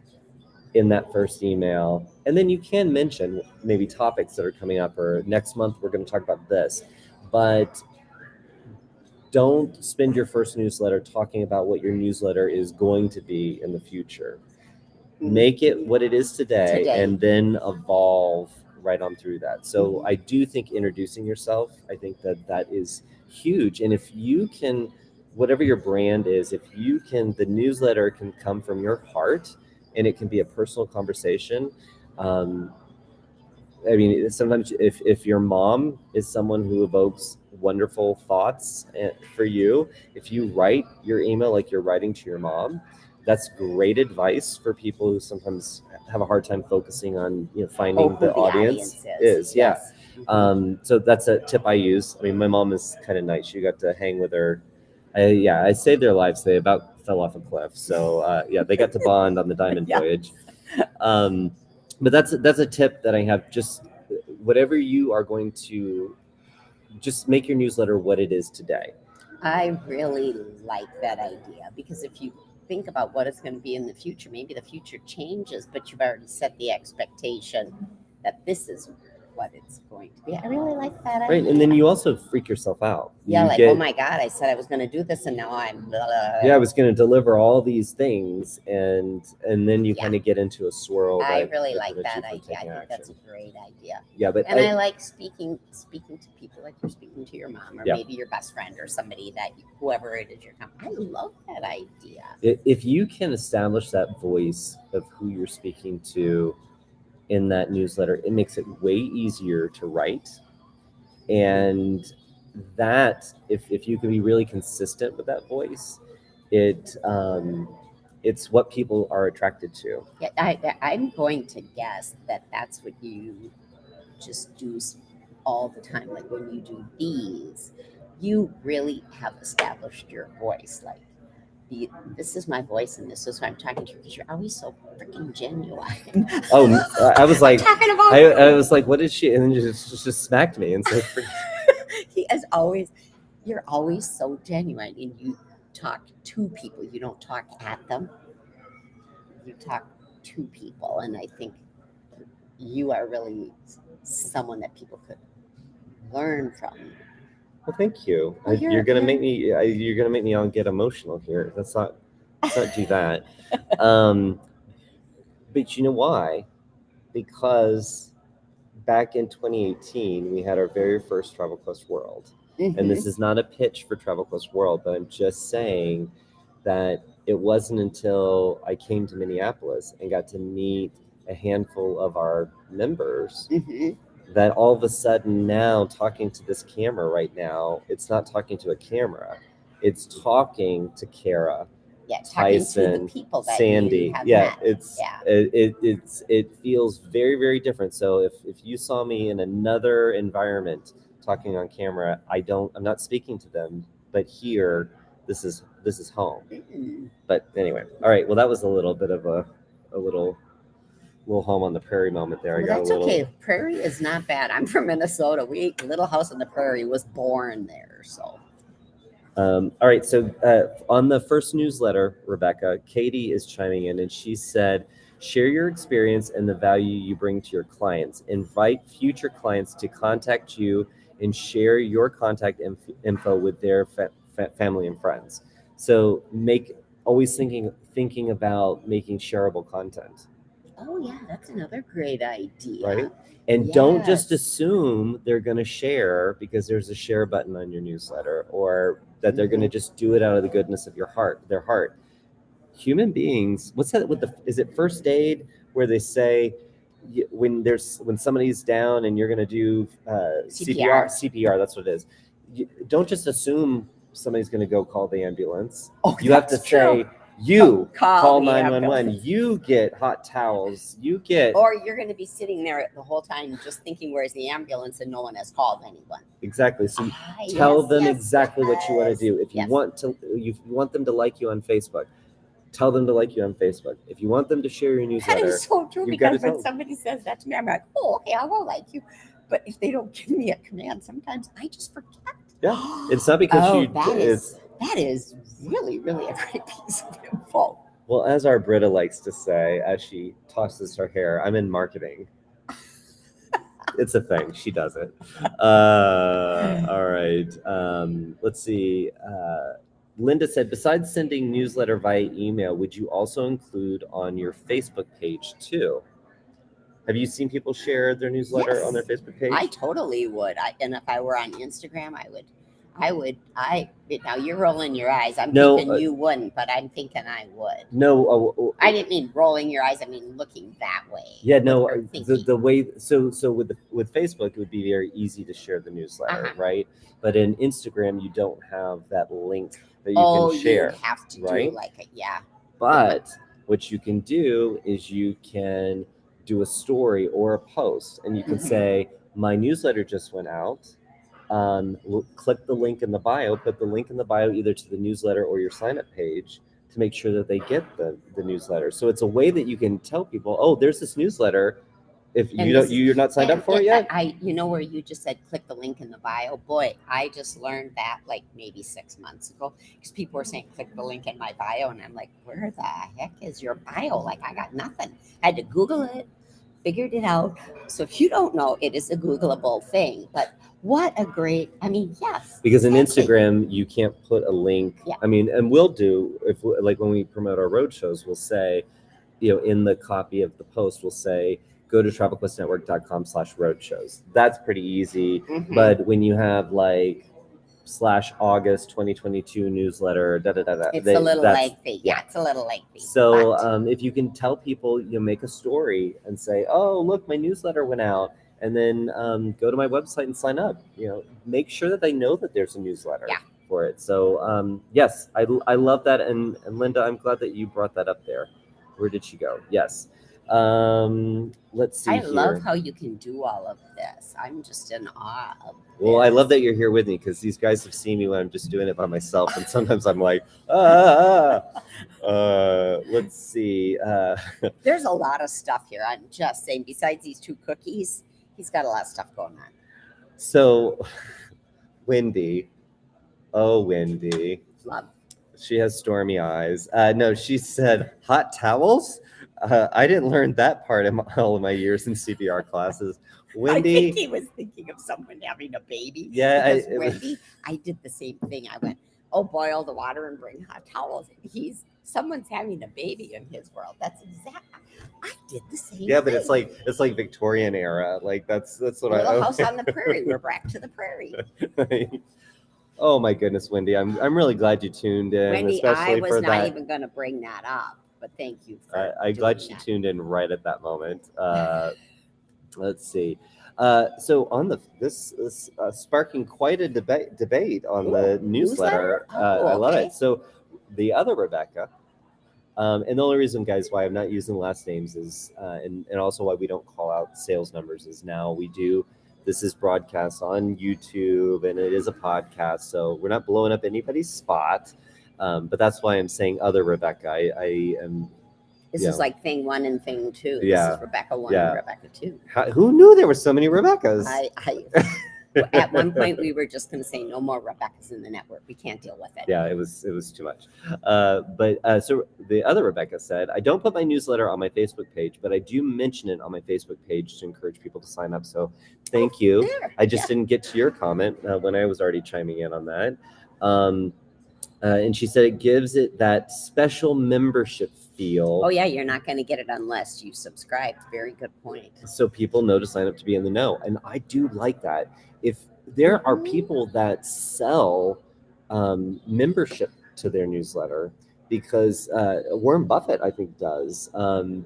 in that first email. And then you can mention maybe topics that are coming up, or next month we're going to talk about this. But don't spend your first newsletter talking about what your newsletter is going to be in the future. Make it what it is today. And then evolve right on through that. So I do think introducing yourself, I think that is huge. And if you can, whatever your brand is, if you can, the newsletter can come from your heart and it can be a personal conversation. I mean, sometimes if your mom is someone who evokes wonderful thoughts for you, if you write your email like you're writing to your mom, that's great advice for people who sometimes have a hard time focusing on finding who the audience is. Yes. So that's a tip I use. I mean, my mom is kind of nice. She got to hang with her. I saved their lives. They about fell off a cliff. So they got to bond on the diamond Yeah. voyage. But that's a tip that I have. Just whatever you are going to, just make your newsletter what it is today. I really like that idea because if you think about what it's going to be in the future, maybe the future changes, but you've already set the expectation that this is what it's going to be. I really like that idea. Right, and then you also freak yourself out. Yeah, You like, get, oh my God, I said I was going to do this and now I'm blah, blah. yeah, I was going to deliver all these things, and then you Yeah. kind of get into a swirl. I that really like prevents you that from idea. I taking think that's a action. great idea. Yeah, but And I like speaking to people like you're speaking to your mom or Yeah. maybe your best friend or somebody that whoever it is you're coming. I love that idea. if you can establish that voice of who you're speaking to in that newsletter, it makes it way easier to write. And that, if you can be really consistent with that voice, it's what people are attracted to. Yeah, I'm going to guess that that's what you just do all the time. Like when you do these, you really have established your voice. Like, this is my voice and this is who I'm talking to because you're always so freaking genuine. Oh, I was like, talking about I was like, what is she? And then just smacked me and said, he is always, you're always so genuine and you talk to people. You don't talk at them. You talk to people. And I think you are really someone that people could learn from. well, thank you. Well, You're gonna make me. You're gonna make me all get emotional here. Let's not do that. But you know why? Because back in 2018, we had our very first Travel Quest World. And this is not a pitch for Travel Quest World, but I'm just saying that it wasn't until I came to Minneapolis and got to meet a handful of our members that all of a sudden now, talking to this camera right now, it's not talking to a camera, it's talking to Kara, talking Tyson, to the people that Sandy. you have Yeah, met. it feels very, very different. So if you saw me in another environment talking on camera, I'm not speaking to them, but here, this is home. But anyway, all right. Well, that was a little bit of a little home on the prairie moment there. Well, I got that's a little. okay. Prairie is not bad. I'm from Minnesota. Little House on the Prairie was born there. So. All right. So on the first newsletter, Rebecca, Katie is chiming in and she said, share your experience and the value you bring to your clients. Invite future clients to contact you and share your contact info with their family and friends. So always thinking about making shareable content. Oh yeah, that's another great idea. Right? And don't just assume they're going to share because there's a share button on your newsletter, or that they're going to just do it out of the goodness of their heart. Human beings, what's that is it First Aid where they say when somebody's down and you're going to do CPR, that's what it is. Don't just assume somebody's going to go call the ambulance. You have to say, you call 911. You get hot towels. Or you're going to be sitting there the whole time just thinking, where's the ambulance, and no one has called anyone. Exactly. So tell them exactly what you want to do. If you want them to like you on Facebook, tell them to like you on Facebook. If you want them to share your newsletter, that is so true. Because when somebody says that to me, I'm like, oh, okay, I'll go like you. But if they don't give me a command, sometimes I just forget. Yeah, it's not because that is really, really a great piece of info. Well, as our Britta likes to say, as she tosses her hair, I'm in marketing. It's a thing. She does it. All right. Let's see. Linda said, besides sending newsletter via email, would you also include on your Facebook page too? Have you seen people share their newsletter on their Facebook page? I totally would. And if I were on Instagram, I would. Now you're rolling your eyes. I'm thinking you wouldn't, but I'm thinking I would. No, I didn't mean rolling your eyes. I mean looking that way. Yeah, no. The way so with Facebook, it would be very easy to share the newsletter, right? But in Instagram, you don't have that link that you can share. You have to right? do But what you can do is you can do a story or a post, and you can say, my newsletter just went out. Click the link in the bio, put the link in the bio either to the newsletter or your sign up page to make sure that they get the newsletter. So it's a way that you can tell people, oh, there's this newsletter. If And you this don't, you're not signed up for it yet. you know where you just said click the link in the bio. Boy, I just learned that like maybe 6 months ago because people were saying click the link in my bio, and I'm like, where the heck is your bio? Like I got nothing. I had to Google it, figured it out. So if you don't know, it is a Googleable thing. But what a great, I mean, yes. Because in exactly. Instagram, you can't put a link. Yeah. I mean, and we'll do, like when we promote our road shows, we'll say, in the copy of the post, we'll say, go to travelquestnetwork.com/roadshows. That's pretty easy. Mhm. But when you have like /August 2022 newsletter, It's a little lengthy. Yeah, it's a little lengthy. So but if you can tell people, make a story and say, oh, look, my newsletter went out, and then go to my website and sign up. Make sure that they know that there's a newsletter Yeah. for it. So yes, I love that. And Linda, I'm glad that you brought that up there. Where did she go? Yes. Let's see I here. love how you can do all of this. I'm just in awe of this. Well, I love that you're here with me because these guys have seen me when I'm just doing it by myself, and sometimes I'm like, let's see. There's a lot of stuff here. I'm just saying, besides these 2 cookies, he's got a lot of stuff going on. So, Wendy, Wendy, Love. she has stormy eyes. No, she said hot towels. I didn't learn that part in all of my years in CPR classes. Wendy, I think he was thinking of someone having a baby. Yeah, because Wendy, I did the same thing. I went, oh, boil the water and bring hot towels. Someone's having a baby in his world. That's exactly. I did the same. Yeah, but thing. it's like Victorian era. Like that's what Little House on the Prairie. We're back to the prairie. Oh my goodness, Wendy! I'm really glad you tuned in. Wendy, especially I was for not that. even going to bring that up, but thank you for. I'm glad she tuned in right at that moment. Let's see. So on this is sparking quite a debate on the newsletter. I love it. So the other Rebecca, and the only reason, guys, why I'm not using last names is, and also why we don't call out sales numbers is now we do. This is broadcast on YouTube and it is a podcast, so we're not blowing up anybody's spot. But that's why I'm saying other Rebecca. I am. This is like thing 1 and thing 2. Yeah. This is Rebecca 1 and Rebecca 2. Who knew there were so many Rebeccas? At one point, we were just going to say no more Rebeccas in the network. We can't deal with it. Yeah, it was too much. So the other Rebecca said, I don't put my newsletter on my Facebook page, but I do mention it on my Facebook page to encourage people to sign up. So thank you. There. I just didn't get to your comment when I was already chiming in on that. And she said it gives it that special membership feel. Oh, yeah, you're not going to get it unless you subscribe. Very good point. So people know to sign up to be in the know. And I do like that. If there are people that sell membership to their newsletter, because Warren Buffett, I think, does.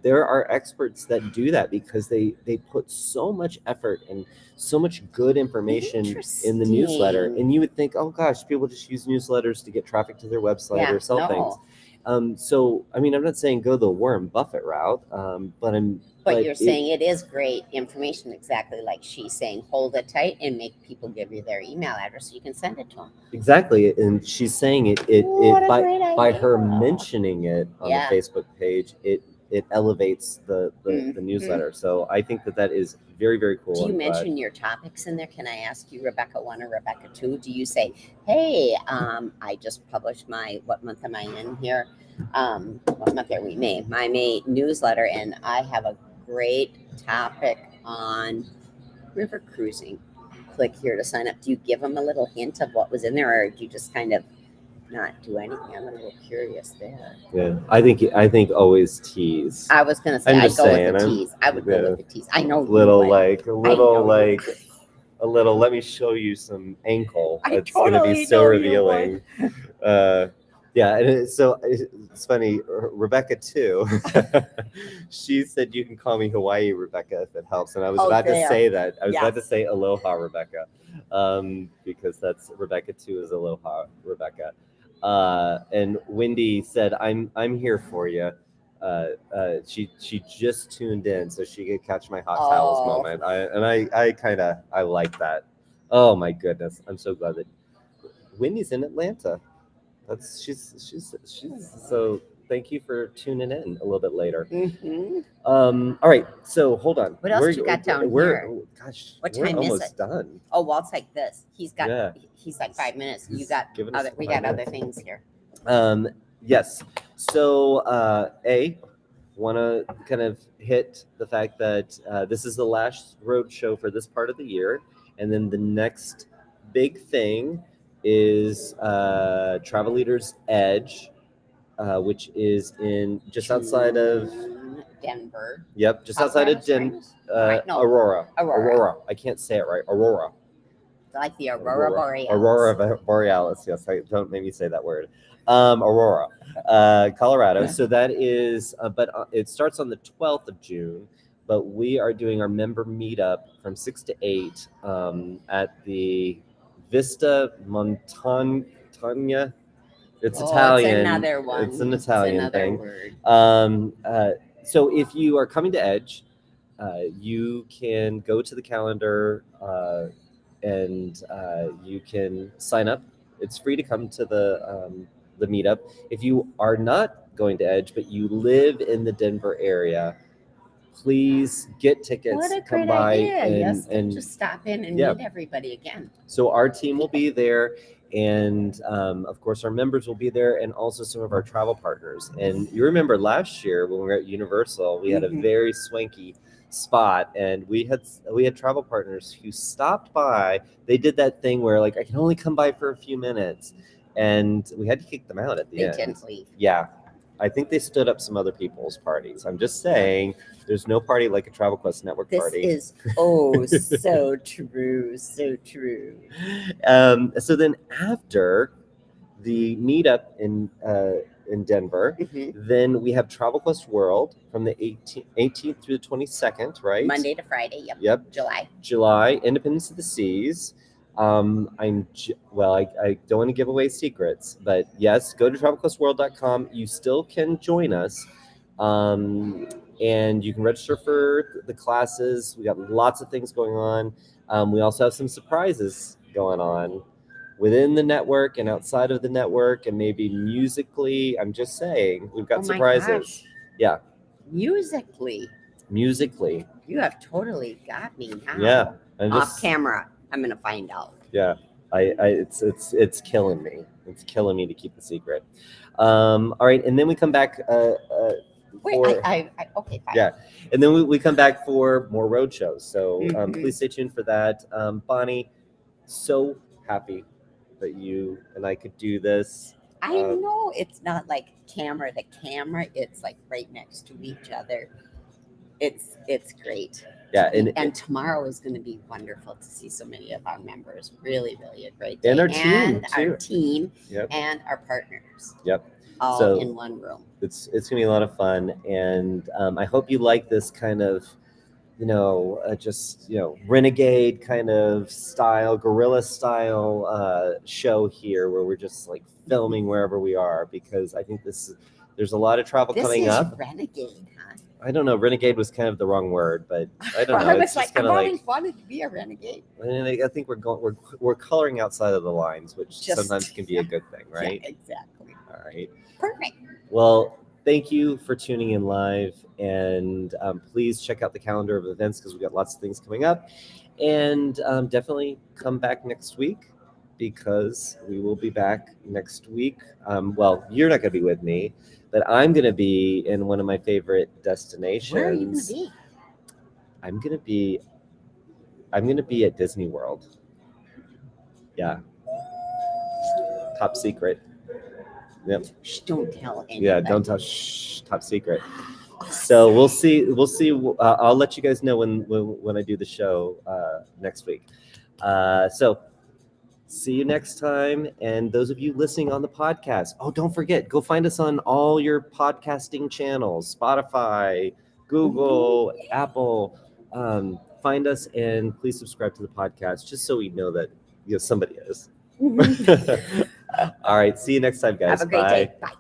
There are experts that do that because they put so much effort and so much good information in the newsletter. And you would think, oh gosh, people just use newsletters to get traffic to their website or sell things. So, I mean, I'm not saying go the Warren Buffett route, but you're saying it is great information, exactly like she's saying. Hold it tight and make people give you their email address so you can send it to them. Exactly, and she's saying it by her mentioning it on the Facebook page, it elevates the newsletter. So I think that is very, very cool. Do you mention your topics in there? Can I ask you, Rebecca 1 or Rebecca 2? Do you say, hey, I just published what month am I in here? What month are we? May. My May newsletter, and I have a great topic on river cruising. Click here to sign up. Do you give them a little hint of what was in there, or do you just kind of not do anything? I'm a little curious there. Yeah, I think always tease. I was gonna say I'd go with the tease. I would go with the tease. I know. A little. Let me show you some ankle. It's totally gonna be so revealing. Yeah, and so it's funny. Rebecca too. She said you can call me Hawaii Rebecca if it helps, and I was about to say that. I was about to say Aloha Rebecca, because that's Rebecca too is Aloha Rebecca. And Wendy said, "I'm here for you." she just tuned in, so she could catch my hot towels Oh. moment. I like that. Oh my goodness, I'm so glad that Wendy's in Atlanta. She's so. Thank you for tuning in a little bit later. Mm-hmm. All right, so hold on. What else you got down here? Gosh, What we're time is almost it? done. Oh, well, it's like this. He's Yeah. like 5 minutes. He's You got giving us other. We 5 got other minutes. things here. Yes. So, want to kind of hit the fact that this is the last road show for this part of the year, and then the next big thing is Travel Leaders Edge, which is in just outside of Denver. Yep, just Colorado outside of Springs? No. Aurora. Aurora. I can't say it right. Aurora. Like the Aurora Borealis. Aurora Borealis. Yes, don't make me say that word. Aurora, Colorado. So that is, but it starts on the 12th of June. But we are doing our member meetup from 6 to 8 at the Vista Montagna. It's Italian. It's another one. It's an Italian thing. Word. So if you are coming to Edge, you can go to the calendar and you can sign up. It's free to come to the meetup. If you are not going to Edge, but you live in the Denver area, please get tickets. What a come great by idea! and just stop in and yeah. meet everybody again. So our team will be there, and of course our members will be there, and also some of our travel partners. And you remember last year when we were at Universal, we had a very swanky spot, and we had travel partners who stopped by. They did that thing where like I can only come by for a few minutes, and we had to kick them out at the end. They didn't leave. Yeah. I think they stood up some other people's parties. I'm just saying, there's no party like a Travel Quest Network party. This is so true, so true. So then after the meetup in Denver, then we have Travel Quest World from the 18th through the 22nd, right? Monday to Friday. Yep. July, Independence of the Seas. I don't want to give away secrets, but yes, go to travelquestworld.com. You still can join us, and you can register for the classes. We got lots of things going on. We also have some surprises going on within the network and outside of the network, and maybe musically. I'm just saying, we've got surprises. Gosh. Yeah. Musically. You have totally got me now. Yeah. Off camera. I'm gonna find out. Yeah, it's killing me. It's killing me to keep the secret. All right, and then we come back. Okay, fine. Yeah, and then we come back for more road shows. So please stay tuned for that. Bonnie, so happy that you and I could do this. I know it's not like camera to camera. It's like right next to each other. It's great. Yeah, and tomorrow is going to be wonderful to see so many of our members. Really, really a great day. And our team yep. and our partners. Yep. All in one room. It's going to be a lot of fun, and I hope you like this kind of, renegade kind of style, guerrilla style show here, where we're just like filming wherever we are, because I think there's a lot of travel coming up. Renegade, huh? I don't know. Renegade was kind of the wrong word, but I don't know. I was like, I've always wanted to be a renegade. And I think we're coloring outside of the lines, which sometimes can be a good thing, right? Yeah, exactly. All right. Perfect. Well, thank you for tuning in live, and please check out the calendar of events because we've got lots of things coming up, and definitely come back next week because we will be back next week. Well, you're not going to be with me, but I'm going to be in one of my favorite destinations. Where are you going to be? I'm going to be at Disney World. Yeah. Top secret. Yep. Shh, don't tell anybody. Yeah, don't tell. Shh, top secret. So we'll see. I'll let you guys know when I do the show next week. So see you next time. And those of you listening on the podcast, don't forget, go find us on all your podcasting channels, Spotify, Google, Apple. Find us and please subscribe to the podcast just so we know that somebody is. All right. See you next time, guys. Have a great day. Bye.